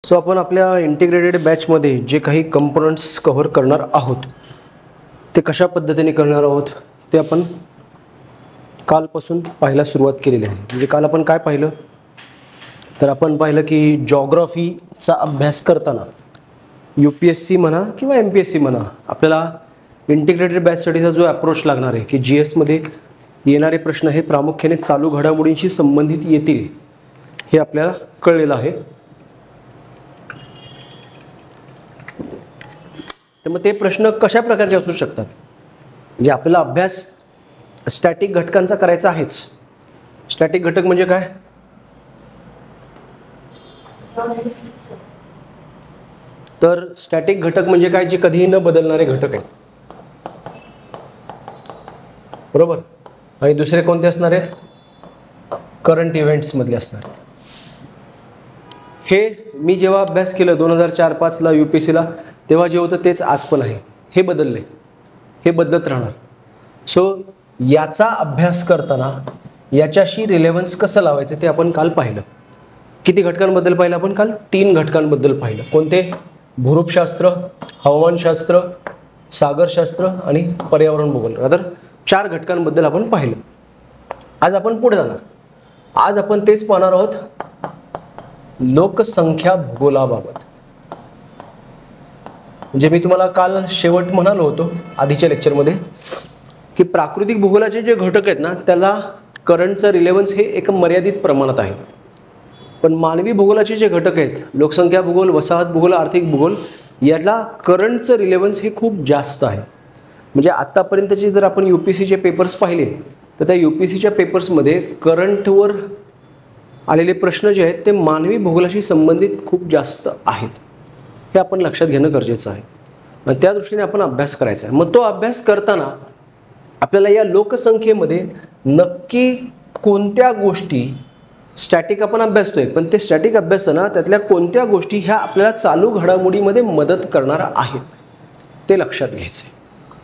So आपण आपल्या integrated बॅचमध्ये जे काही कंपोनंट्स कव्हर करणार आहोत ते कशा पद्धतीने करणार आहोत ते आपण कालपासून पाहायला सुरुवात केलेली आहे. म्हणजे काल आपण काय पाहिलं तर आपण पाहिलं की जॉग्राफीचा अभ्यास करताना UPSC म्हणा किंवा MPSC म्हणा आपल्याला इंटिग्रेटेड बॅच स्टडीचा जो अप्रोच लागणार आहे की GS मध्ये येणारे प्रश्न हे प्रामुख्याने चालू घडामोडींशी संबंधित येतील हे आपल्याला कळलेलं आहे. तर मग ते प्रश्न कशा प्रकारचे असू शकतात म्हणजे आपल्याला अभ्यास स्टॅटिक घटकांचा करायचा आहेच. स्टॅटिक घटक म्हणजे काय तर स्टॅटिक घटक म्हणजे काय जे कधीही न बदलणारे घटक आहेत बरोबर. आणि दुसरे कोणते असणार आहेत करंट इव्हेंट्स मधले असणार आहेत. हे मी जेव्हा अभ्यास केलं 2004-05 ला UPSCला तेव्हा जे होतं तेच आज पण आहे. हे बदलले हे बदलत राहणार. सो याचा अभ्यास करताना याच्याशी रिलेव्हन्स कसं लावायचं ते आपण काल पाहिलं. किती घटकांबद्दल पाहिलं आपण काल 3 घटकांबद्दल पाहिलं. कोणते भूरूपशास्त्र हवामानशास्त्र सागरशास्त्र आणि पर्यावरण भूगोल रादर 4 घटकांबद्दल आपण पाहिलं. आज आपण पुढे जाणार. आज आपण तेच पाहणार आहोत लोकसंख्या भूगोलाबाबत. म्हणजे मी तुम्हाला काल शेवट म्हणालो होतो आधीच्या लेक्चरमध्ये की प्राकृतिक भूगोलाचे जे घटक आहेत ना त्याला करंटचं रिलेव्हन्स हे एक मर्यादित प्रमाणात आहे. पण मानवी भूगोलाचे जे घटक आहेत लोकसंख्या भूगोल वसाहत भूगोल आर्थिक भूगोल याला करंटचं रिलेव्हन्स हे खूप जास्त आहे. म्हणजे आत्तापर्यंतचे जर आपण UPSCचे पेपर्स पाहिले तर त्या UPSCच्या पेपर्समध्ये करंटवर आलेले प्रश्न जे आहेत ते मानवी भूगोलाशी संबंधित खूप जास्त आहेत. हे आपण लक्षात घेणं गरजेचं आहे आणि त्या दृष्टीने आपण अभ्यास करायचा आहे. मग तो अभ्यास करताना आपल्याला या लोकसंख्येमध्ये नक्की कोणत्या गोष्टी स्टॅटिक आपण अभ्यासतोय पण ते स्टॅटिक अभ्यासताना त्यातल्या कोणत्या गोष्टी ह्या आपल्याला चालू घडामोडीमध्ये मदत करणार आहेत ते लक्षात घ्यायचं.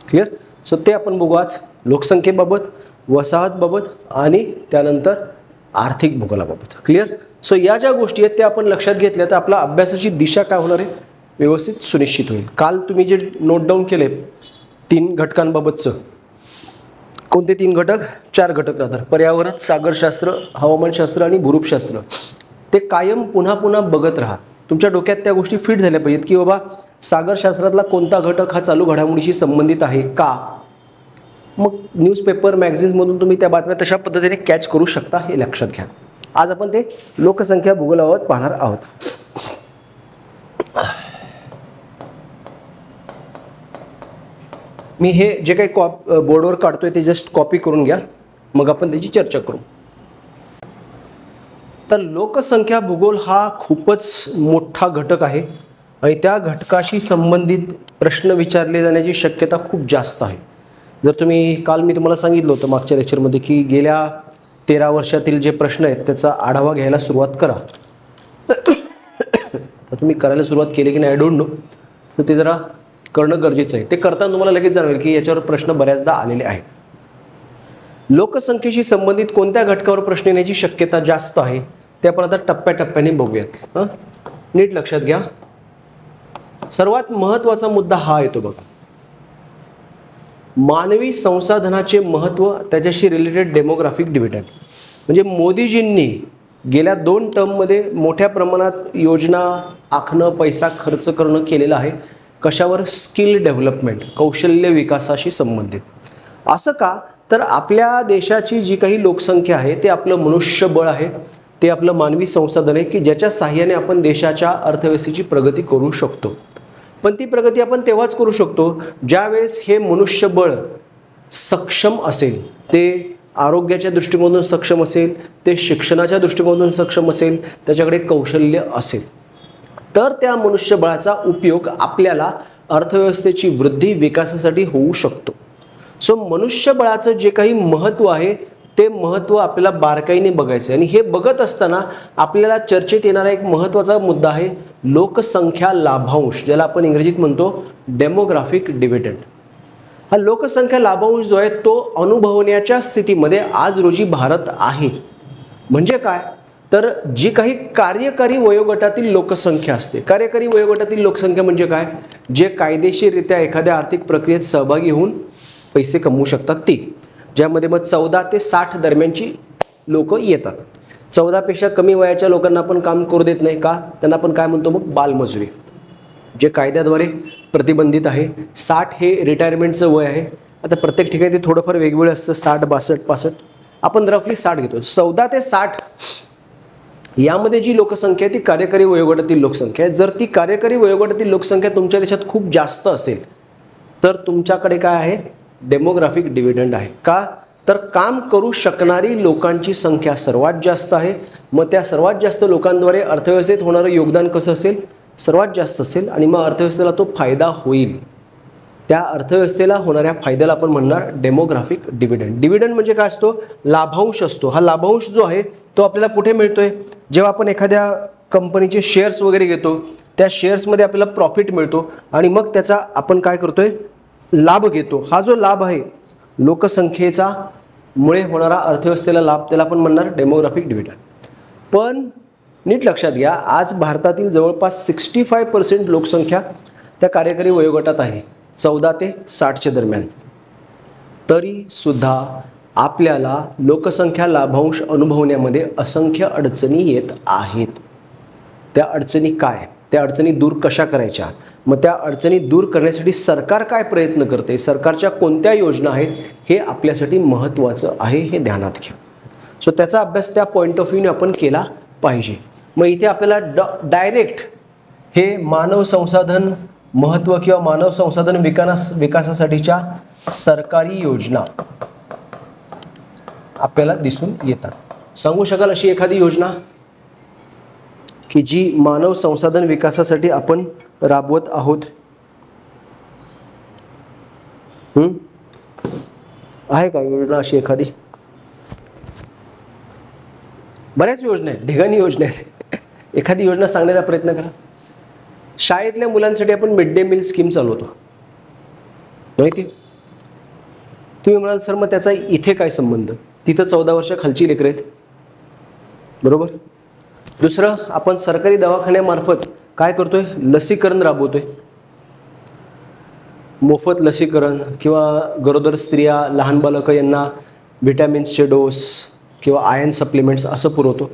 क्लिअर. सो ते आपण बघू आज लोकसंख्येबाबत वसाहतबाबत आणि त्यानंतर आर्थिक भूगोलाबाबत. क्लिअर. सो या ज्या गोष्टी आहेत त्या आपण लक्षात घेतल्या तर आपला अभ्यासाची दिशा काय होणार आहे व्यवस्थित सुनिश्चित होईल. काल तुम्ही जे नोट डाऊन केले 3 घटकांबाबतचं कोणते 3 घटक 4 घटक राहतात पर्यावरण सागरशास्त्र हवामानशास्त्र आणि भूरूपशास्त्र ते कायम पुन्हा पुन्हा बघत राहा. तुमच्या डोक्यात त्या गोष्टी फिट झाल्या पाहिजेत की बाबा सागरशास्त्रातला कोणता घटक हा चालू घडामोडीशी संबंधित आहे का. मग न्यूजपेपर मॅगझिन्समधून तुम्ही त्या बातम्या तशा पद्धतीने कॅच करू शकता हे लक्षात घ्या. आज आपण ते लोकसंख्या भूगोलाबाबत पाहणार आहोत. मी हे जे काही बोर्डवर काढतोय ते जस्ट कॉपी करून घ्या मग आपण त्याची चर्चा करू. तर लोकसंख्या भूगोल हा खूपच मोठा घटक आहे आणि त्या घटकाशी संबंधित प्रश्न विचारले जाण्याची शक्यता खूप जास्त आहे. जर तुम्ही काल मी तुम्हाला सांगितलं होतं मागच्या लेक्चरमध्ये की गेल्या 13 वर्षातील जे प्रश्न आहेत त्याचा आढावा घ्यायला सुरुवात करा. तर तुम्ही करायला सुरुवात केली की नाही आय डोंट नो. तर ते जरा करणं गरजेचं आहे. ते करताना तुम्हाला लगेच जाणवेल की याच्यावर प्रश्न बऱ्याचदा आलेले आहेत. लोकसंख्येशी संबंधित कोणत्या घटकावर प्रश्न येण्याची शक्यता जास्त आहे ते आपण आता टप्प्याटप्प्याने बघूयात. नीट लक्षात घ्या. सर्वात महत्त्वाचा मुद्दा हा येतो बघा मानवी संसाधनाचे महत्त्व त्याच्याशी रिलेटेड डेमोग्राफिक डिव्हिडंड. म्हणजे मोदीजींनी गेल्या 2 टर्ममध्ये मोठ्या प्रमाणात योजना आखणं पैसा खर्च करणं केलेलं आहे. कशावर स्किल डेव्हलपमेंट कौशल्य विकासाशी संबंधित. असं का तर आपल्या देशाची जी काही लोकसंख्या आहे ते आपलं मनुष्यबळ आहे ते आपलं मानवी संसाधन आहे की ज्याच्या साहाय्याने आपण देशाच्या अर्थव्यवस्थेची प्रगती करू शकतो. पण ती प्रगती आपण तेव्हाच करू शकतो ज्यावेळेस हे मनुष्यबळ सक्षम असेल. ते आरोग्याच्या दृष्टिकोनातून सक्षम असेल ते शिक्षणाच्या दृष्टिकोनातून सक्षम असेल त्याच्याकडे कौशल्य असेल तर त्या मनुष्यबळाचा उपयोग आपल्याला अर्थव्यवस्थेची वृद्धी विकासासाठी होऊ शकतो. सो मनुष्यबळाचं जे काही महत्त्व आहे ते महत्त्व आपल्याला बारकाईने बघायचं आहे. आणि हे बघत असताना आपल्याला चर्चेत येणारा एक महत्त्वाचा मुद्दा आहे लोकसंख्या लाभांश ज्याला आपण इंग्रजीत म्हणतो डेमोग्राफिक डिव्हिडंड. हा लोकसंख्या लाभांश जो आहे तो अनुभवण्याच्या स्थितीमध्ये आज रोजी भारत आहे. म्हणजे काय तर जी काही कार्यकारी वयोगटातील लोकसंख्या असते, कार्यकारी वयोगटातील लोकसंख्या म्हणजे काय, जे कायदेशीररित्या एखाद्या आर्थिक प्रक्रियेत सहभागी होऊन पैसे कमवू शकतात ती, ज्यामध्ये मग 14 ते 60 दरम्यानची लोक येतात. 14पेक्षा कमी वयाच्या लोकांना आपण काम करू देत नाही का, त्यांना आपण काय म्हणतो मग, बालमजुरी, जे कायद्याद्वारे प्रतिबंधित आहे. 60 हे रिटायरमेंटचं वय आहे. आता प्रत्येक ठिकाणी ते थोडंफार वेगवेगळं असतं, 60, 62, 65, आपण रफली 60 घेतो. 14 ते 60 यामध्ये जी लोकसंख्या आहे ती कार्यकारी वयोगटातील लोकसंख्या आहे. जर ती कार्यकारी वयोगटातील लोकसंख्या तुमच्या देशात खूप जास्त असेल तर तुमच्याकडे काय आहे, डेमोग्राफिक डिव्हिडंड आहे. का, तर काम करू शकणारी लोकांची संख्या सर्वात जास्त आहे. मग त्या सर्वात जास्त लोकांद्वारे अर्थव्यवस्थेत होणारं योगदान कसं असेल, सर्वात जास्त असेल, आणि मग अर्थव्यवस्थेला तो फायदा होईल. त्या अर्थव्यवस्थेला होणाऱ्या फायद्याला आपण म्हणणार डेमोग्राफिक डिव्हिडंड. डिव्हिडंड म्हणजे काय असतो, लाभांश असतो. हा लाभांश जो आहे तो आपल्याला कुठे मिळतोय, जेव्हा आपण एखाद्या कंपनीचे शेअर्स वगैरे घेतो, त्या शेअर्समध्ये आपल्याला प्रॉफिट मिळतो आणि मग त्याचा आपण काय करतोय, लाभ घेतो. हा जो लाभ आहे लोकसंख्येचा मुळे होणारा अर्थव्यवस्थेला लाभ, त्याला आपण म्हणणार डेमोग्राफिक डिव्हिडंड. पण नीट लक्षात घ्या, आज भारतातील जवळपास 65% लोकसंख्या त्या कार्यकारी वयोगटात आहे, 14 ते 60च्या दरम्यान. तरीसुद्धा आपल्याला लोकसंख्या लाभांश अनुभवण्यामध्ये असंख्य अडचणी येत आहेत. त्या अडचणी काय, त्या अडचणी दूर कशा करायच्या, मग त्या अडचणी दूर करण्यासाठी सरकार काय प्रयत्न करते, सरकारच्या कोणत्या योजना आहेत, हे आपल्यासाठी महत्त्वाचं आहे, हे ध्यानात घ्या. सो त्याचा अभ्यास त्या पॉईंट ऑफ व्ह्यूने आपण केला पाहिजे. मग इथे आपल्याला डायरेक्ट हे मानव संसाधन महत्त्व किंवा मानव संसाधन विकासासाठीच्या सरकारी योजना आपल्याला दिसून येतात. सांगू शकाल अशी एखादी योजना की जी मानव संसाधन विकासासाठी आपण राबवत आहोत? आहे का योजना अशी एखादी? बऱ्याच योजना आहेत, ढिगाणी योजना आहेत. एखादी योजना सांगण्याचा प्रयत्न करा. शाळेतल्या मुलांसाठी आपण मिड डे मील स्कीम चालवतो, माहिती? तुम्ही म्हणाल सर मग त्याचा इथे काय संबंध, तिथं 14 वर्षाखालची लेकरं आहेत, बरोबर. दुसरं, आपण सरकारी दवाखान्यामार्फत काय करतोय, लसीकरण राबवतोय, मोफत लसीकरण, किंवा गरोदर स्त्रिया, लहान बालकं यांना व्हिटॅमिन्सचे डोस किंवा आयर्न सप्लिमेंट्स असं पुरवतो.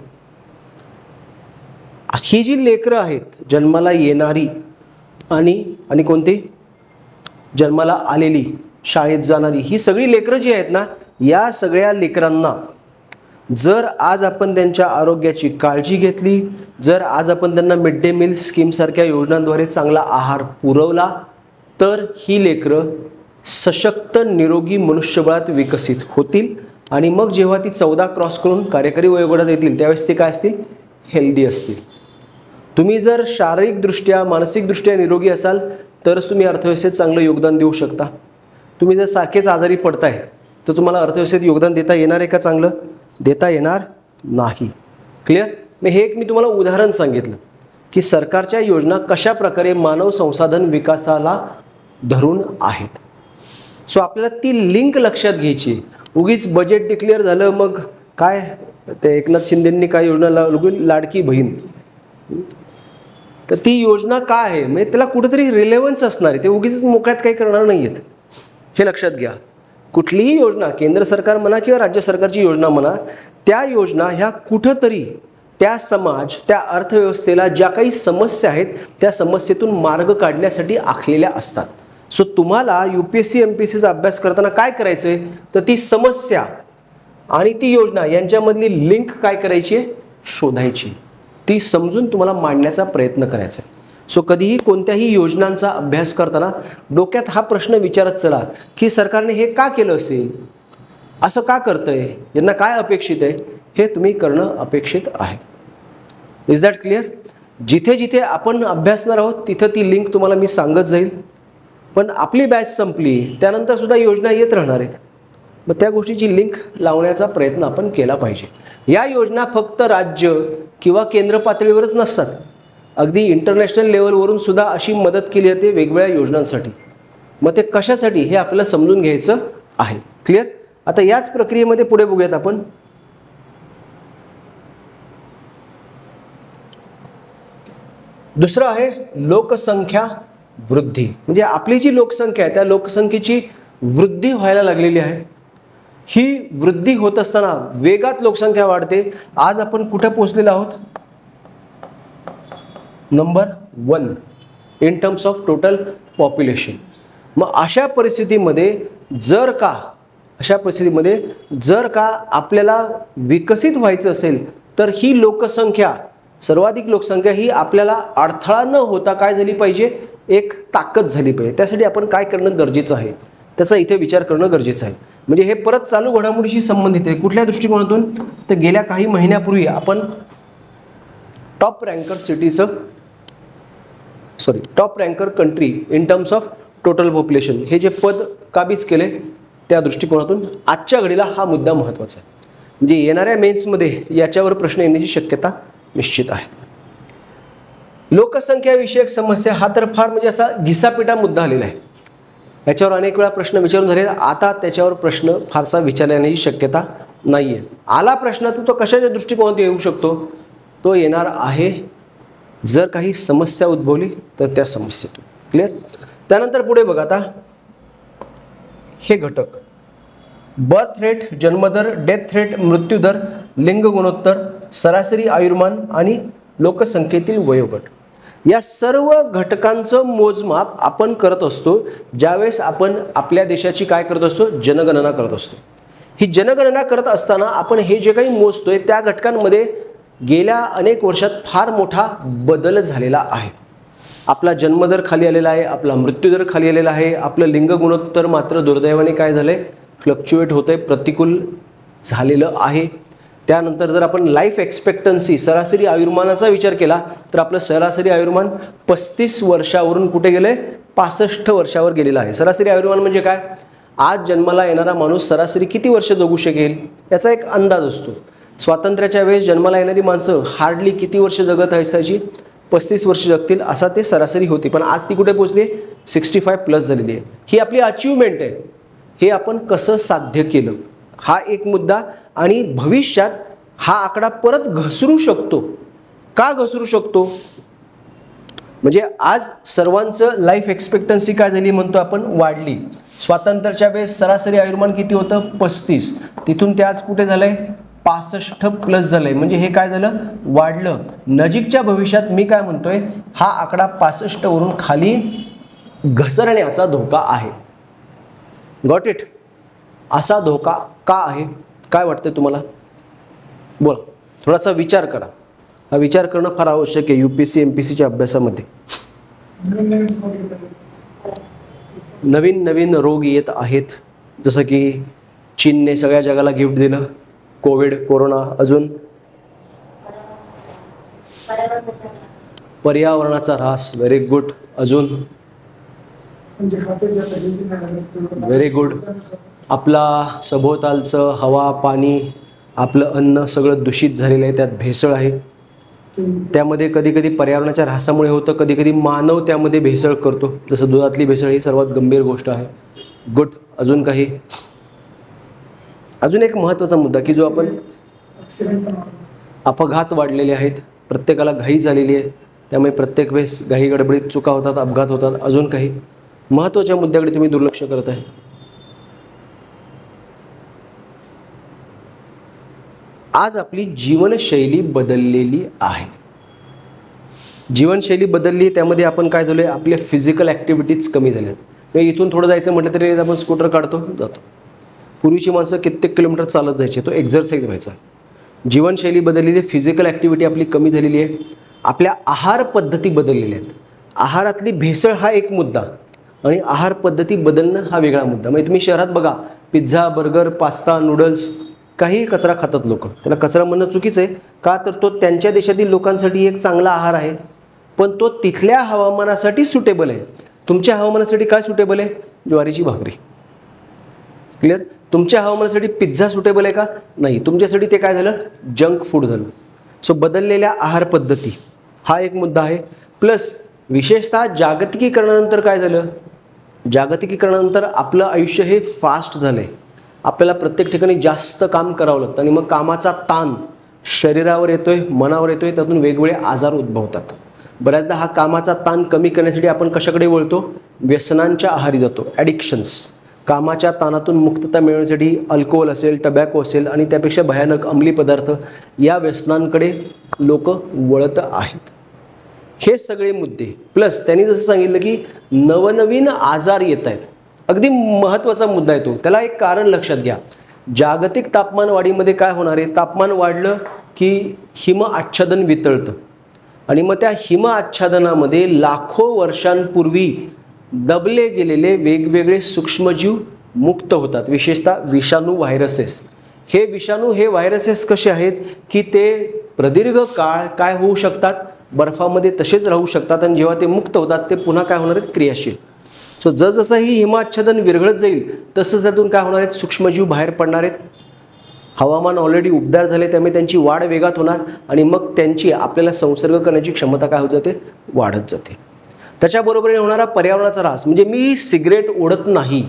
ही जी लेकरं आहेत जन्माला येणारी आणि कोणती जन्माला आलेली, शाळेत जाणारी, ही सगळी लेकरं जी आहेत ना, या सगळ्या लेकरांना जर आज आपण त्यांच्या आरोग्याची काळजी घेतली, जर आज आपण त्यांना मिड डे मील स्कीमसारख्या योजनांद्वारे चांगला आहार पुरवला, तर ही लेकरं सशक्त निरोगी मनुष्यबळात विकसित होतील. आणि मग जेव्हा ती 14 क्रॉस करून कार्यकारी वयोगटात येतील त्यावेळेस ते काय असतील, हेल्दी असतील. तुम्ही जर शारीरिकदृष्ट्या मानसिकदृष्ट्या निरोगी असाल तरच तुम्ही अर्थव्यवस्थेत चांगलं योगदान देऊ शकता. तुम्ही जर सारखेच आजारी पडताय तर तुम्हाला अर्थव्यवस्थेत योगदान देता येणार आहे का, चांगलं देता येणार नाही. क्लिअर. मग हे एक मी तुम्हाला उदाहरण सांगितलं की सरकारच्या योजना कशा प्रकारे मानव संसाधन विकासाला धरून आहेत. सो आपल्याला ती लिंक लक्षात घ्यायची. उगीच बजेट डिक्लेअर झालं मग काय ते एकनाथ शिंदेंनी काय योजना लाडकी बहीण, तर ती योजना काय आहे, म्हणजे त्याला कुठेतरी रिलेव्हन्स असणार आहे. ते उगीच मोकळ्यात काही करणार नाही आहेत, हे लक्षात घ्या. कुठलीही योजना, केंद्र सरकार म्हणा किंवा राज्य सरकारची योजना म्हणा, त्या योजना ह्या कुठंतरी त्या समाज, त्या अर्थव्यवस्थेला ज्या काही समस्या आहेत त्या समस्येतून मार्ग काढण्यासाठी आखलेल्या असतात. सो तुम्हाला UPSC MPSCचा अभ्यास करताना काय करायचं आहे, तर ती समस्या आणि ती योजना यांच्यामधली लिंक काय करायची आहे, शोधायची, ती समजून तुम्हाला मांडण्याचा प्रयत्न करायचा आहे. सो कधीही कोणत्याही योजनांचा अभ्यास करताना डोक्यात हा प्रश्न विचारत चला की सरकारने हे का केलं असेल, असं का करतंय, यांना काय अपेक्षित आहे, हे तुम्ही करणं अपेक्षित आहे. Is that clear? जिथे जिथे आपण अभ्यासणार आहोत तिथं ती लिंक तुम्हाला मी सांगत जाईल. पण आपली बॅच संपली त्यानंतर सुद्धा योजना येत राहणार आहेत, मग त्या गोष्टीची लिंक लावण्याचा प्रयत्न आपण केला पाहिजे. या योजना फक्त राज्य किंवा केंद्र पातळीवरच नसतात, अगदी इंटरनॅशनल लेवलवरून सुद्धा अशी मदत केली जाते वेगवेगळ्या योजनांसाठी. मग ते कशासाठी हे आपल्याला समजून घ्यायचं आहे. क्लिअर? आता याच प्रक्रियेमध्ये पुढे बघूयात आपण. दुसरं आहे लोकसंख्या वृद्धी, म्हणजे आपली जी लोकसंख्या आहे त्या लोकसंख्येची वृद्धी व्हायला लागलेली आहे. ही वृद्धी होत असताना वेगात लोकसंख्या वाढते. आज आपण कुठे पोहोचलेलो आहोत? Number 1 in terms of total population. मग अशा परिस्थितीमध्ये जर का आपल्याला विकसित व्हायचं असेल तर ही लोकसंख्या, सर्वाधिक लोकसंख्या ही आपल्याला अडथळा न होता काय झाली पाहिजे, एक ताकद झाली पाहिजे. त्यासाठी आपण काय करणं गरजेचं आहे त्याचा इथे विचार करणं गरजेचं आहे. म्हणजे हे परत चालू घडामोडीशी संबंधित आहे. कुठल्या दृष्टिकोनातून? तर गेल्या काही महिन्यापूर्वी आपण top ranker country in terms of total population हे जे पद काबीज केले त्या दृष्टिकोनातून आजच्या घडीला हा मुद्दा महत्त्वाचा आहे. म्हणजे येणाऱ्या मेन्समध्ये याच्यावर प्रश्न येण्याची शक्यता निश्चित आहे. लोकसंख्या विषयक समस्या हा तर फार म्हणजे असा घिसापिटा मुद्दा आलेला आहे. याच्यावर अनेक वेळा प्रश्न विचारून झाले. आता त्याच्यावर प्रश्न फारसा विचारण्याची शक्यता नाही आहे. आला प्रश्न तर तो कशाच्या दृष्टिकोनातून येऊ शकतो? तो येणार आहे जर काही समस्या उद्भवली तर त्या समस्येतून. क्लिअर? त्यानंतर पुढे बघा आता हे घटक: बर्थ रेट, जन्मदर, डेथ रेट, मृत्यूदर, लिंग गुणोत्तर, सरासरी आयुर्मान आणि लोकसंख्येतील वयोगट. या सर्व घटकांचं मोजमाप आपण करत असतो ज्यावेळेस आपण आपल्या देशाची काय करत असतो, जनगणना करत असतो. ही जनगणना करत असताना आपण हे जे काही मोजतोय त्या घटकांमध्ये गेल्या अनेक वर्षात फार मोठा बदल झालेला आहे. आपला जन्मदर खाली आलेला आहे, आपला मृत्यूदर खाली आलेला आहे, आपलं लिंग गुणोत्तर मात्र दुर्दैवाने काय झालंय, फ्लक्च्युएट होतंय, प्रतिकूल झालेलं आहे. त्यानंतर जर आपण लाईफ एक्सपेक्टन्सी, सरासरी आयुर्मानाचा विचार केला तर आपलं सरासरी आयुर्मान 35 वर्षावरून कुठे गेले, 65 वर्षावर गेलेलं आहे. सरासरी आयुर्मान म्हणजे काय? आज जन्माला येणारा माणूस सरासरी किती वर्ष जगू शकेल याचा एक अंदाज असतो. स्वातंत्र्याच्या वेळेस जन्माला येणारी माणसं हार्डली किती वर्ष जगत असायची, 35 वर्ष जगतील असा ते सरासरी होती. पण आज ती कुठे पोहोचली, 65+ झालेली आहे. ही आपली अचीवमेंट आहे. हे आपण कसं साध्य केलं हा एक मुद्दा. आणि भविष्यात हा आकडा परत घसरू शकतो. का घसरू शकतो? म्हणजे आज सर्वांचं लाईफ एक्सपेक्टन्सी काय झाली म्हणतो आपण, वाढली. स्वातंत्र्याच्या वेळेस सरासरी आयुर्मान किती होतं, 35. तिथून ते आज कुठे झालंय, 65+ झालंय. म्हणजे हे काय झालं, वाढलं. नजीकच्या भविष्यात मी काय म्हणतोय, हा आकडा 65 वरून खाली घसरण्याचा धोका आहे. Got it? असा धोका का आहे, काय वाटतंय तुम्हाला? बोला, थोडासा विचार करा. हा विचार करणं फार आवश्यक आहे UPSC MPSCच्या अभ्यासामध्ये. नवीन नवीन रोग येत आहेत, जसं की चीनने सगळ्या जगाला गिफ्ट दिलं, कोविड, कोरोना. अजून पर्यावरणाचा ऱ्हास, व्हेरी गुड. अजून व्हेरी गुड. आपला सभोवतालचं हवा, पाणी, आपलं अन्न सगळं दूषित झालेलं आहे, त्यात भेसळ आहे. त्यामध्ये कधी कधी पर्यावरणाच्या ऱ्हासामुळे होतं, कधी कधी मानव त्यामध्ये भेसळ करतो, जसं दुधातली भेसळ ही सर्वात गंभीर गोष्ट आहे. गुड. अजून काही? अजून एक महत्त्वाचा मुद्दा की जो आपण, अपघात वाढलेले आहेत, प्रत्येकाला घाई झालेली आहे, त्यामुळे प्रत्येक वेळेस घाई गडबडीत चुका होतात, अपघात होतात. अजून काही महत्त्वाच्या मुद्द्याकडे तुम्ही दुर्लक्ष करत आहे. आज आपली जीवनशैली बदललेली आहे. जीवनशैली बदलली, त्यामध्ये आपण काय झालोय, आपल्या फिजिकल ॲक्टिव्हिटीज कमी झाल्यात. म्हणजे इथून थोडं जायचं म्हटलं तरी आपण स्कूटर काढतो, जातो. पूर्वीची माणसं कित्येक किलोमीटर चालत जायचे, तो एक्झरसाईज व्हायचा. जीवनशैली बदललेली आहे, फिजिकल ॲक्टिव्हिटी आपली कमी झालेली आहे. आपल्या आहार पद्धती बदललेल्या आहेत. आहारातली भेसळ हा एक मुद्दा आणि आहार पद्धती बदलणं हा वेगळा मुद्दा. म्हणजे तुम्ही शहरात बघा, पिझ्झा, बर्गर, पास्ता, नूडल्स, काही कचरा खातात लोक. त्याला कचरा म्हणणं चुकीचं आहे. का तर तो त्यांच्या देशातील लोकांसाठी एक चांगला आहार आहे, पण तो तिथल्या हवामानासाठी सुटेबल आहे. तुमच्या हवामानासाठी काय सुटेबल आहे? ज्वारीची भाकरी. क्लिअर? तुमच्या हवामानासाठी पिझ्झा सुटेबल आहे का? नाही. तुमच्यासाठी ते काय झालं, जंक फूड झालं. सो बदललेल्या आहार पद्धती हा एक मुद्दा आहे. प्लस विशेषतः जागतिकीकरणानंतर काय झालं, जागतिकीकरणानंतर आपलं आयुष्य हे फास्ट झालं आहे. आपल्याला प्रत्येक ठिकाणी जास्त काम करावं लागतं आणि मग कामाचा ताण शरीरावर येतोय, मनावर येतोय, त्यातून वेगवेगळे आजार उद्भवतात. बऱ्याचदा हा कामाचा ताण कमी करण्यासाठी आपण कशाकडे वळतो? व्यसनांच्या आहारी जातो, ॲडिक्शन्स. कामाच्या ताणातून मुक्तता मिळवण्यासाठी अल्कोहोल असेल, टबॅको असेल आणि त्यापेक्षा भयानक अंमली पदार्थ या व्यसनांकडे लोक वळत आहेत. हे सगळे मुद्दे प्लस त्यांनी जसं सांगितलं की नवनवीन आजार येत आहेत. अगदी महत्त्वाचा मुद्दा आहे तो. त्याला एक कारण लक्षात घ्या. जागतिक तापमान वाढीमध्ये काय होणार आहे? तापमान वाढलं की हिम आच्छादन वितळतं आणि मग त्या हिम आच्छादनामध्ये लाखो वर्षांपूर्वी दबले गेलेले वेगवेगळे सूक्ष्मजीव मुक्त होतात, विशेषतः विषाणू, व्हायरसेस. हे विषाणू, हे व्हायरसेस कसे आहेत की ते प्रदीर्घ काळ काय होऊ शकतात? बर्फामध्ये तसेच राहू शकतात आणि जेव्हा ते मुक्त होतात ते पुन्हा काय होणार आहेत? क्रियाशील. सो जसजसं ही हिमाच्छादन विरघळत जाईल तसं त्यातून काय होणार आहेत? सूक्ष्मजीव बाहेर पडणार आहेत. हवामान ऑलरेडी उबदार झाले त्यामुळे त्यांची वाढ वेगात होणार आणि मग त्यांची आपल्याला संसर्ग करण्याची क्षमता काय होत जाते? वाढत जाते. त्याच्याबरोबरीने होणारा पर्यावरणाचा ऱ्हास. म्हणजे मी सिगरेट ओढत नाही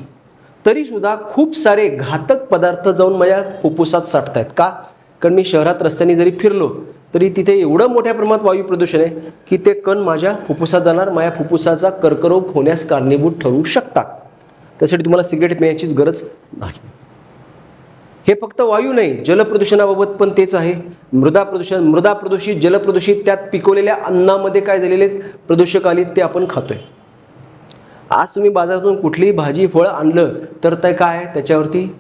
तरीसुद्धा खूप सारे घातक पदार्थ जाऊन माझ्या फुफ्फुसात साठत आहेत. का? कारण मी शहरात रस्त्याने जरी फिरलो तरी तिथे एवढं मोठ्या प्रमाणात वायू प्रदूषण आहे की ते कण माझ्या फुफ्फुसात जाणार, माझ्या फुफ्फुसाचा कर्करोग होण्यास कारणीभूत ठरू शकतात. त्यासाठी तुम्हाला सिगरेट पिण्याचीच गरज नाही. हे फक्त वायू नाही, जलप्रदूषणाबाबत पण तेच आहे. मृदा प्रदूषित, जलप्रदूषित, त्यात पिकवलेल्या अन्नामध्ये काय झालेले प्रदूषक आले ते आपण खातोय. आज तुम्ही बाजारातून कुठलीही भाजी फळ आणलं तर ते काय? त्याच्यावरती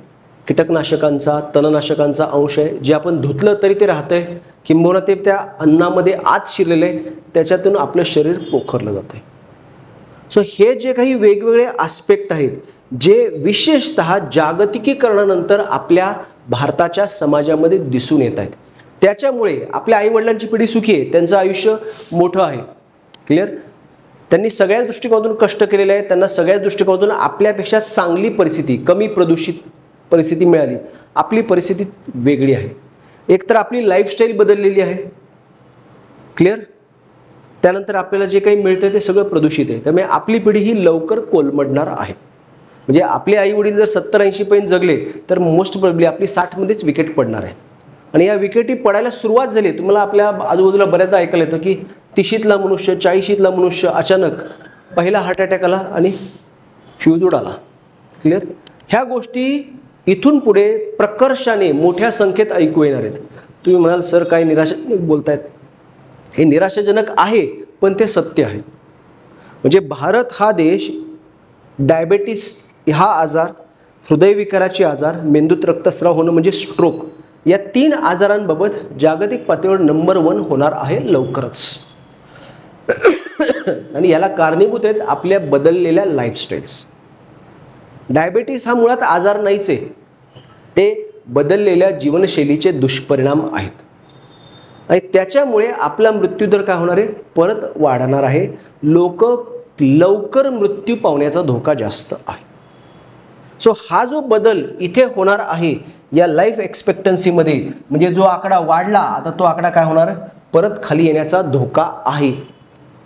कीटकनाशकांचा, तणनाशकांचा अंश आहे. जे आपण धुतलं तरी ते राहतंय, किंबहुना ते त्या अन्नामध्ये आत शिरलेलं आहे, त्याच्यातून आपलं शरीर पोखरलं जातं आहे. सो हे जे काही वेगवेगळे आस्पेक्ट आहेत जे विशेषतः जागतिकीकरणानंतर आपल्या भारताच्या समाजामध्ये दिसून येत आहेत, त्याच्यामुळे आपल्या आईवडिलांची पिढी सुखी आहे, त्यांचं आयुष्य मोठं आहे. क्लिअर? त्यांनी सगळ्याच दृष्टिकोनातून कष्ट केलेले आहे, त्यांना सगळ्याच दृष्टिकोनातून आपल्यापेक्षा चांगली परिस्थिती, कमी प्रदूषित परिस्थिती मिळाली. आपली परिस्थिती वेगळी आहे. एकतर आपली लाईफस्टाईल बदललेली आहे. क्लिअर? त्यानंतर आपल्याला जे काही मिळतं ते सगळं प्रदूषित आहे. त्यामुळे आपली पिढी ही लवकर कोलमडणार आहे. म्हणजे आपले आई वडील जर 70-80 पर्यंत जगले तर मोस्ट प्रोबेबली आपली 60मध्येच विकेट पडणार आहे. आणि या विकेटी पडायला सुरुवात झाली. तुम्हाला आपल्या आजूबाजूला बऱ्याचदा ऐकायला येतं की 30ला मनुष्य, 40ला मनुष्य अचानक पहिला हार्ट अटॅक आला आणि फ्यूज उडाला. क्लिअर? ह्या गोष्टी इथून पुढे प्रकर्षाने मोठ्या संख्येत ऐकू येणार आहेत. तुम्ही म्हणाल सर काय निराशाजनक बोलतायत. हे निराशाजनक आहे पण ते सत्य आहे. म्हणजे भारत हा देश डायबेटीस हा आजार, हृदयविकाराचे आजार, मेंदूत रक्तस्राव होणं म्हणजे स्ट्रोक, या 3 आजारांबाबत जागतिक पातळीवर नंबर 1 होणार आहे लवकरच. आणि याला कारणीभूत आहेत आपल्या बदललेल्या लाईफस्टाईल्स. डायबेटीस हा मुळात आजार नाहीच आहे, ते बदललेल्या जीवनशैलीचे दुष्परिणाम आहेत. आणि त्याच्यामुळे आपला मृत्यूदर काय होणार आहे? परत वाढणार आहे. लोक लवकर मृत्यू पावण्याचा धोका जास्त आहे. सो हा जो बदल इथे होणार आहे या लाईफ एक्सपेक्टन्सीमध्ये, म्हणजे जो आकडा वाढला आता तो आकडा काय होणार? परत खाली येण्याचा धोका आहे.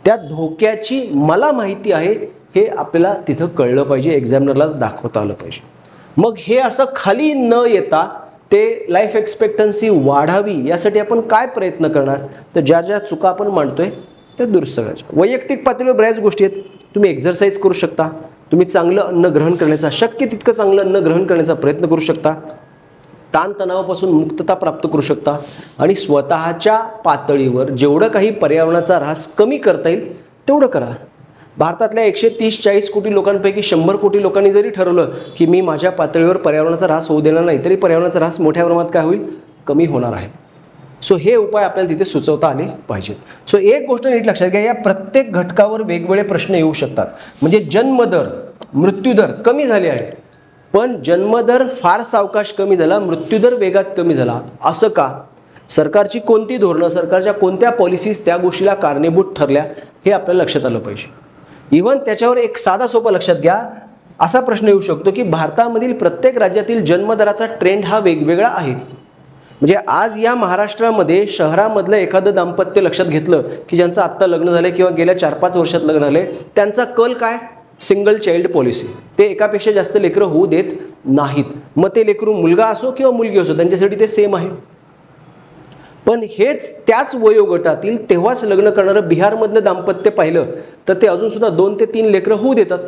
त्या धोक्याची मला माहिती आहे, हे आपल्याला तिथं कळलं पाहिजे, एक्झामिनरला दाखवता आलं पाहिजे. मग हे असं खाली न येता ते लाईफ एक्सपेक्टन्सी वाढावी यासाठी आपण काय प्रयत्न करणार? तर ज्या ज्या चुका आपण मांडतोय त्या दुरुस्त करायच्या. वैयक्तिक पातळीवर बऱ्याच गोष्टी आहेत. तुम्ही एक्झरसाईज करू शकता, तुम्ही चांगलं अन्न ग्रहण करण्याचा, शक्य तितकं चांगलं अन्न ग्रहण करण्याचा प्रयत्न करू शकता, ताणतणावापासून मुक्तता प्राप्त करू शकता आणि स्वतःच्या पातळीवर जेवढं काही पर्यावरणाचा ऱ्हास कमी करता येईल तेवढं करा. भारतातल्या 130-140 कोटी लोकांपैकी 100 कोटी लोकांनी जरी ठरवलं की मी माझ्या पातळीवर पर्यावरणाचा ऱ्हास होऊ देणार नाही, तरी पर्यावरणाचा ऱ्हास मोठ्या प्रमाणात काय होईल? कमी होणार आहे. सो हे उपाय आपल्याला तिथे सुचवता आले पाहिजेत. सो एक गोष्ट नीट लक्षात घ्या, या प्रत्येक घटकावर वेगवेगळे प्रश्न येऊ शकतात. म्हणजे जन्मदर, मृत्यूदर कमी झाले आहे, पण जन्मदर फार सावकाश कमी झाला, मृत्यूदर वेगात कमी झाला. असं का? सरकारची कोणती धोरणं, सरकारच्या कोणत्या पॉलिसीज त्या गोष्टीला कारणीभूत ठरल्या, हे आपल्याला लक्षात आलं पाहिजे. इव्हन त्याच्यावर एक साधा सोपा लक्षात घ्या असा प्रश्न येऊ शकतो की भारतामधील प्रत्येक राज्यातील जन्मदराचा ट्रेंड हा वेगवेगळा आहे. म्हणजे आज या महाराष्ट्रामध्ये शहरामधलं एखादं दाम्पत्य लक्षात घेतलं की ज्यांचं आत्ता लग्न झालं किंवा गेल्या 4-5 वर्षात लग्न झाले, त्यांचा कल काय? Single child policy. ते एकापेक्षा जास्त लेकरं होऊ देत नाहीत. मग ते लेकरू मुलगा असो किंवा मुलगी असो त्यांच्यासाठी ते सेम आहे. पण हेच त्याच वयोगटातील तेव्हाच लग्न करणारं बिहारमधलं दाम्पत्य पाहिलं तर ते अजूनसुद्धा 2 ते 3 लेकरं होऊ देतात.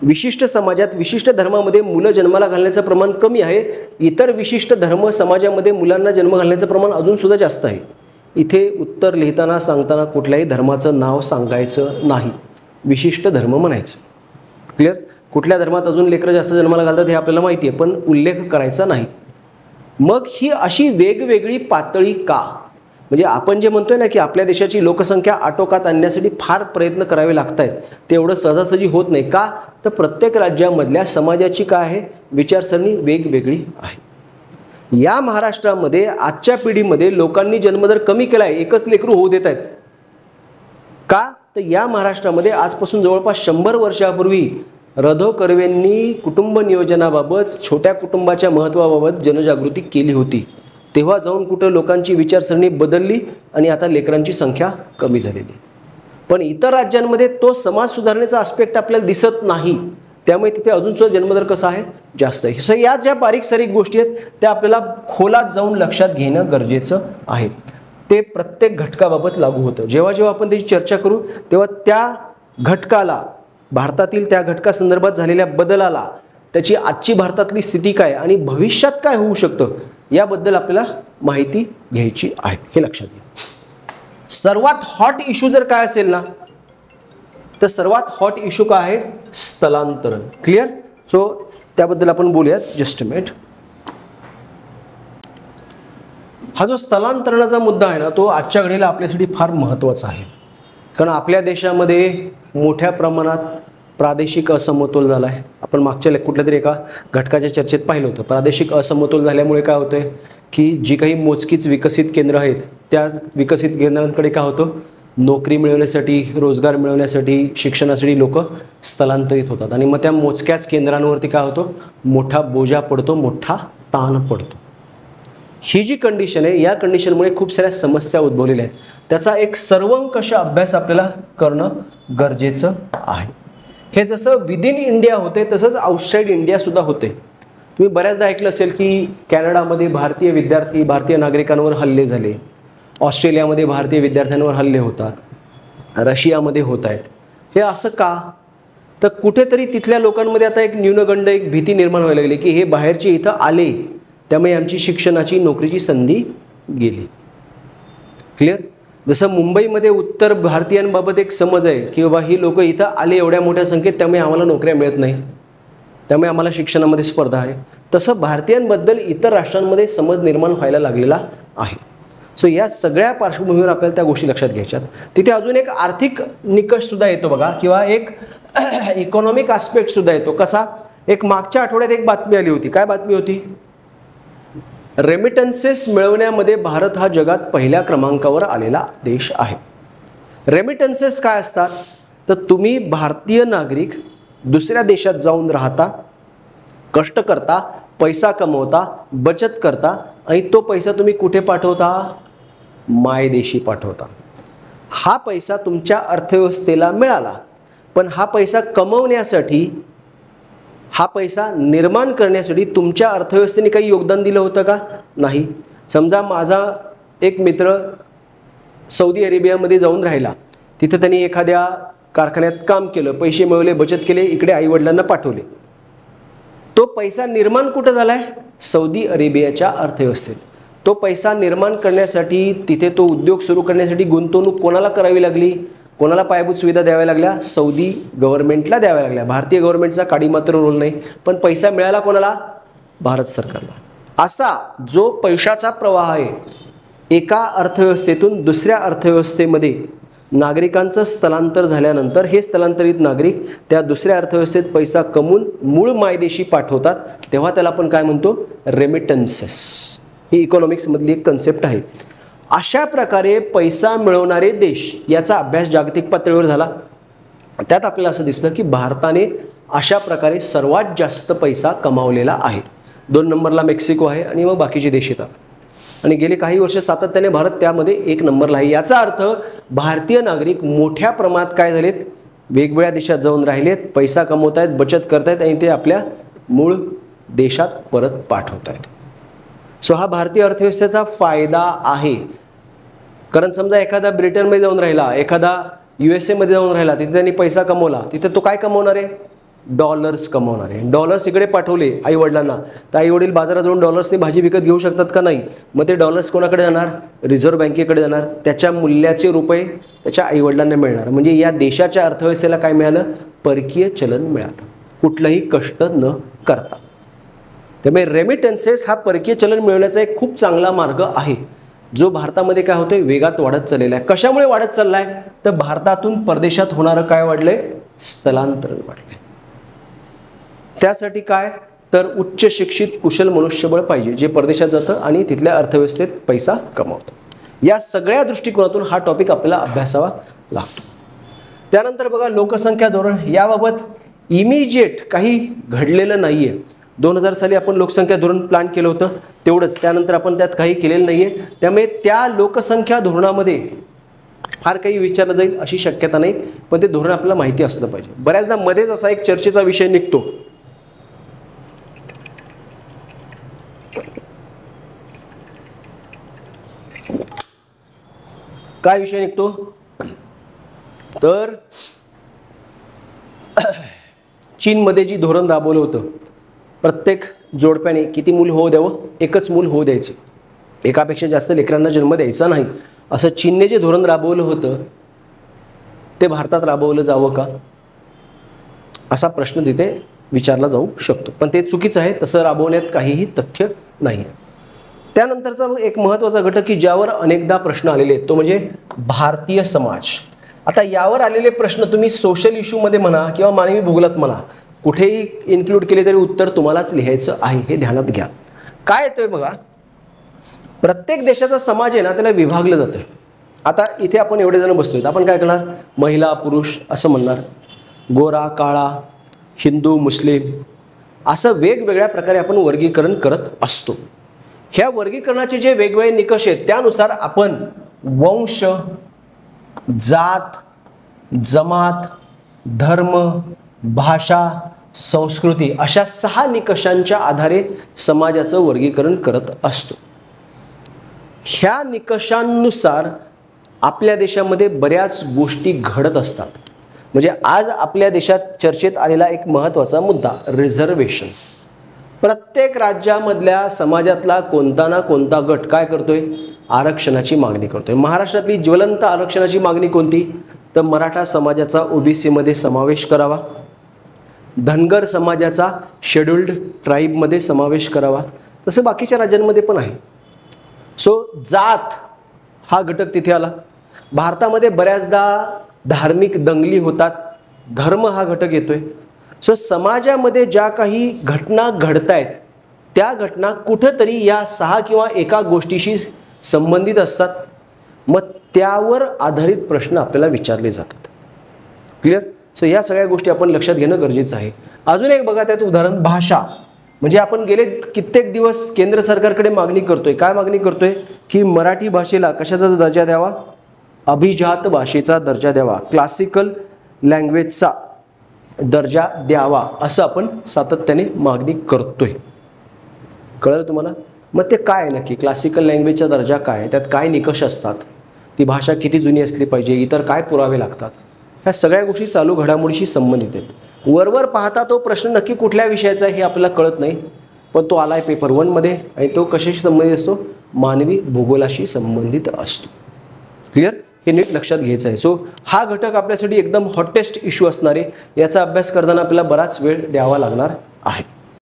विशिष्ट समाजात विशिष्ट धर्मामध्ये मुलं जन्माला घालण्याचं प्रमाण कमी आहे. इतर विशिष्ट धर्म समाजामध्ये मुलांना जन्म घालण्याचं प्रमाण अजूनसुद्धा जास्त आहे. इथे उत्तर लिहिताना सांगताना कुठल्याही धर्माचं नाव सांगायचं नाही, विशिष्ट धर्म म्हणायचं. क्लिअर? कुठल्या धर्मात अजून लेकरं जास्त जन्माला घालतात हे आपल्याला माहिती आहे, पण उल्लेख करायचा नाही. मग ही अशी वेगवेगळी पातळी का? म्हणजे आपण जे म्हणतोय ना की आपल्या देशाची लोकसंख्या आटोक्यात आणण्यासाठी फार प्रयत्न करावे लागत आहेत, ते एवढं सहजासहजी होत नाही का? तर प्रत्येक राज्यामधल्या समाजाची काय आहे, विचारसरणी वेगवेगळी आहे. या महाराष्ट्रामध्ये आजच्या पिढीमध्ये लोकांनी जन्मदर कमी केला आहे, एकच लेकरू होऊ देत आहेत. का? तर या महाराष्ट्रामध्ये आजपासून जवळपास 100 वर्षापूर्वी रधो कर्वेंनी कुटुंब नियोजनाबाबत, छोट्या कुटुंबाच्या महत्त्वाबाबत जनजागृती केली होती. तेव्हा जाऊन कुठं लोकांची विचारसरणी बदलली आणि आता लेकरांची संख्या कमी झालेली. पण इतर राज्यांमध्ये तो समाज सुधारण्याचा आस्पेक्ट आपल्याला दिसत नाही, त्यामुळे तिथे अजूनसुद्धा जन्मदर कसा आहे, जास्त आहे. सो या ज्या बारीक सारीक गोष्टी आहेत त्या आपल्याला खोलात जाऊन लक्षात घेणं गरजेचं आहे. ते प्रत्येक घटकाबाबत लागू होतं. जेव्हा जेव्हा आपण त्याची चर्चा करू तेव्हा त्या घटकाला, भारतातील त्या घटकासंदर्भात झालेल्या बदलाला, त्याची आजची भारतातली स्थिती काय आणि भविष्यात काय होऊ शकतं याबद्दल आपल्याला माहिती घ्यायची आहे, हे लक्षात घ्या. सर्वात हॉट इश्यू जर काय असेल ना, तर सर्वात हॉट इश्यू काय आहे, स्थलांतरण. क्लिअर? सो त्याबद्दल आपण बोलूयात. Just a minute. हा जो स्थलांतरणाचा मुद्दा आहे ना, तो आजच्या घडीला आपल्यासाठी फार महत्त्वाचा आहे. कारण आपल्या देशामध्ये मोठ्या प्रमाणात प्रादेशिक असमतोल झाला आहे. आपण मागच्या कुठल्या तरी एका घटकाच्या चर्चेत पाहिलं होतं. प्रादेशिक असमतोल झाल्यामुळे काय होतं आहे की जी काही मोजकीच विकसित केंद्र आहेत त्या विकसित केंद्रांकडे काय होतं, नोकरी मिळवण्यासाठी, रोजगार मिळवण्यासाठी, शिक्षणासाठी लोक स्थलांतरित होतात आणि मग त्या मोजक्याच केंद्रांवरती काय होतं, मोठा बोजा पडतो, मोठा ताण पडतो. ही जी कंडिशन आहे, या कंडिशनमुळे खूप साऱ्या समस्या उद्भवलेल्या आहेत. त्याचा एक सर्वंकष अभ्यास आपल्याला करणं गरजेचं आहे. हे जसं विदिन इंडिया होते तसंच आउटसाईड इंडियासुद्धा होते. तुम्ही बऱ्याचदा ऐकलं असेल की कॅनडामध्ये भारतीय विद्यार्थी, भारतीय नागरिकांवर हल्ले झाले, ऑस्ट्रेलियामध्ये भारतीय विद्यार्थ्यांवर हल्ले होतात, रशियामध्ये होत आहेत. हे असं का? तर कुठेतरी तिथल्या लोकांमध्ये आता एक न्यूनगंड, एक भीती निर्माण व्हायला लागली की हे बाहेरचे इथं आले त्यामुळे आमची शिक्षणाची, नोकरीची संधी गेली. क्लिअर? जसं मुंबईमध्ये उत्तर भारतीयांबाबत एक समज आहे की बाबा ही लोक इथं आले एवढ्या मोठ्या संख्येत त्यामुळे आम्हाला नोकऱ्या मिळत नाही, त्यामुळे आम्हाला शिक्षणामध्ये स्पर्धा आहे, तसं भारतीयांबद्दल इतर राष्ट्रांमध्ये समज निर्माण व्हायला लागलेला आहे. सो या सगळ्या पार्श्वभूमीवर आपल्याला त्या गोष्टी लक्षात घ्यायच्यात. तिथे अजून एक आर्थिक निकषसुद्धा येतो बघा, किंवा एक इकॉनॉमिक आस्पेक्टसुद्धा येतो. कसा? एक मागच्या आठवड्यात एक बातमी आली होती. काय बातमी होती? रेमिटन्सेस मिळवण्यामध्ये भारत हा जगात पहिल्या क्रमांकावर आलेला देश आहे. रेमिटन्सेस काय असतात? तर तुम्ही भारतीय नागरिक दुसऱ्या देशात जाऊन राहता, कष्ट करता, पैसा कमवता, बचत करता आणि तो पैसा तुम्ही कुठे पाठवता? मायदेशी पाठवता. हा पैसा तुमच्या अर्थव्यवस्थेला मिळाला, पण हा पैसा कमवण्यासाठी, हा पैसा निर्माण करण्यासाठी तुमच्या अर्थव्यवस्थेने काही योगदान दिलं होतं का? नाही. समजा माझा एक मित्र सौदी अरेबियामध्ये जाऊन राहिला, तिथं त्यांनी एखाद्या कारखान्यात काम केलं, पैसे मिळवले, बचत केले, इकडे आईवडिलांना पाठवले. तो पैसा निर्माण कुठं झाला आहे? सौदी अरेबियाच्या अर्थव्यवस्थेत. तो पैसा निर्माण करण्यासाठी, तिथे तो उद्योग सुरू करण्यासाठी गुंतवणूक कोणाला करावी लागली? कोणाला पायाभूत सुविधा द्याव्या लागल्या? सौदी गव्हर्नमेंटला द्याव्या लागल्या. भारतीय गव्हर्नमेंटचा काडी मात्र रोल नाही, पण पैसा मिळाला कोणाला? भारत सरकारला. असा जो पैशाचा प्रवाह आहे, एका अर्थव्यवस्थेतून दुसऱ्या अर्थव्यवस्थेमध्ये नागरिकांचं स्थलांतर झाल्यानंतर हे स्थलांतरित नागरिक त्या दुसऱ्या अर्थव्यवस्थेत पैसा कमवून मूळ मायदेशी पाठवतात, तेव्हा त्याला आपण काय म्हणतो? रेमिटन्सेस. ही इकॉनॉमिक्समधली एक कन्सेप्ट आहे. अशा प्रकारे पैसा मिळवणारे देश याचा अभ्यास जागतिक पातळीवर झाला. त्यात आपल्याला असं दिसलं की भारताने अशा प्रकारे सर्वात जास्त पैसा कमावलेला आहे. 2 नंबरला मेक्सिको आहे आणि मग बाकीचे देश येतात. आणि गेले काही वर्ष सातत्याने भारत त्यामध्ये 1 नंबरला आहे. याचा अर्थ भारतीय नागरिक मोठ्या प्रमाणात काय झालेत? वेगवेगळ्या देशात जाऊन राहिलेत, पैसा कमवत आहेत, बचत करत आहेत आणि ते आपल्या मूळ देशात परत पाठवत आहेत. सो हा भारतीय अर्थव्यवस्थेचा फायदा आहे. कारण समजा एखादा ब्रिटनमध्ये जाऊन राहिला, एखादा USA मध्ये जाऊन राहिला, तिथे त्यांनी पैसा कमवला, तिथे तो काय कमवणार आहे? डॉलर्स कमवणार आहे. डॉलर्स इकडे पाठवले आई वडिलांना, तर आई वडील बाजारात जाऊन डॉलर्सनी भाजी विकत घेऊ शकतात का? नाही. मग ते डॉलर्स कोणाकडे जाणार? रिझर्व्ह बँकेकडे जाणार. त्याच्या मूल्याचे रुपये त्याच्या आई वडिलांना मिळणार. म्हणजे या देशाच्या अर्थव्यवस्थेला काय मिळालं? परकीय चलन मिळालं, कुठलंही कष्ट न करता. त्यामुळे रेमिटन्सेस हा परकीय चलन मिळवण्याचा एक खूप चांगला मार्ग आहे, जो भारतामध्ये काय होतोय? वेगात वाढत चाललेला आहे. कशामुळे वाढत चाललाय? तर भारतातून परदेशात होणारं काय वाढलंय? स्थलांतरण वाढलंय. त्यासाठी काय? तर उच्च शिक्षित कुशल मनुष्यबळ पाहिजे, जे परदेशात जातं आणि तिथल्या अर्थव्यवस्थेत पैसा कमावतं. या सगळ्या दृष्टिकोनातून हा टॉपिक आपल्याला अभ्यासावा लागतो. त्यानंतर बघा, लोकसंख्या धोरण. याबाबत इमिजिएट काही घडलेलं नाहीये. 2000 साली आपण लोकसंख्या धोरण प्लॅन केलं होतं, तेवढंच. त्यानंतर आपण त्यात काही केलेलं नाहीये. त्यामुळे त्या लोकसंख्या धोरणामध्ये फार काही विचारलं जाईल अशी शक्यता नाही, पण ते धोरण आपल्याला माहिती असलं पाहिजे. बऱ्याचदा मध्येच असा एक चर्चेचा विषय निघतो, काय विषय निघतो? तर चीनमध्ये जी धोरण राबवलं होतं, प्रत्येक जोडप्याने किती मूल होऊ द्यावं? एकच मूल होऊ द्यायचं, एकापेक्षा जास्त लेकरांना जन्म द्यायचा नाही, असं चीनने जे धोरण राबवलं होतं, ते भारतात राबवलं जावं का? असा प्रश्न तिथे विचारला जाऊ शकतो. पण ते चुकीचं आहे, तसं राबवण्यात काहीही तथ्य नाही. त्यानंतरचा एक महत्त्वाचा घटक की ज्यावर अनेकदा प्रश्न आलेले आहेत, तो म्हणजे भारतीय समाज. आता यावर आलेले प्रश्न तुम्ही सोशल इश्यूमध्ये म्हणा किंवा मानवी भूगोलात म्हणा, कुठेही इन्क्लूड केले तरी उत्तर तुम्हालाच लिहायचं आहे, हे ध्यानात घ्या. काय येतोय बघा, प्रत्येक देशाचा समाज आहे ना, त्याला विभागलं जातं. आता इथे आपण एवढे जण बसतोय, आपण काय करणार? महिला पुरुष असं म्हणणार, गोरा काळा, हिंदू मुस्लिम, असं वेगवेगळ्या प्रकारे आपण वर्गीकरण करत असतो. ह्या वर्गीकरणाचे जे वेगवेगळे निकष आहेत, त्यानुसार आपण वंश, जात, जमात, धर्म, भाषा, संस्कृती अशा 6 निकषांच्या आधारे समाजाचं वर्गीकरण करत असतो. ह्या निकषांनुसार आपल्या देशामध्ये बऱ्याच गोष्टी घडत असतात. म्हणजे आज आपल्या देशात चर्चेत आलेला एक महत्त्वाचा मुद्दा, रिझर्वेशन. प्रत्येक राज्यामधल्या समाजातला कोणता ना कोणता गट काय करतोय? आरक्षणाची मागणी करतोय. महाराष्ट्रातली ज्वलंत आरक्षणाची मागणी कोणती? तर मराठा समाजाचा OBC मध्ये समावेश करावा, धनगर समाजाचा शेड्युल्ड ट्राईबमध्ये समावेश करावा, तसं बाकीच्या राज्यांमध्ये पण आहे. सो जात हा घटक तिथे आला. भारतामध्ये बऱ्याचदा धार्मिक दंगली होतात, धर्म हा घटक येतोय. सो समाजामध्ये ज्या काही घटना घडतायत, त्या घटना कुठंतरी या 6 किंवा एका गोष्टीशी संबंधित असतात. मग त्यावर आधारित प्रश्न आपल्याला विचारले जातात. क्लिअर? सो या सगळ्या गोष्टी आपण लक्षात घेणं गरजेचं आहे. अजून एक बघा त्यात उदाहरण, भाषा. म्हणजे आपण गेले कित्येक दिवस केंद्र सरकारकडे मागणी करतोय. काय मागणी करतोय? की मराठी भाषेला कशाचा दर्जा द्यावा? अभिजात भाषेचा दर्जा द्यावा, क्लासिकल लँग्वेजचा दर्जा द्यावा, असं आपण सातत्याने मागणी करतोय. कळलं तुम्हाला? मग ते काय नक्की क्लासिकल लँग्वेजचा दर्जा काय, त्यात काय निकष असतात, ती भाषा किती जुनी असली पाहिजे, इतर काय पुरावे लागतात, ह्या सगळ्या गोष्टी चालू घडामोडीशी संबंधित आहेत. वरवर पाहता तो प्रश्न नक्की कुठल्या विषयाचा आहे हे आपल्याला कळत नाही, पण तो आलाय पेपर 1 मध्ये आणि तो कशाशी संबंधित असतो? मानवी भूगोलाशी संबंधित असतो. क्लिअर? हे नीट लक्षात घ्यायचं आहे. सो हा घटक आपल्यासाठी एकदम हॉटेस्ट इश्यू असणार आहे. याचा अभ्यास करताना आपल्याला बराच वेळ द्यावा लागणार आहे.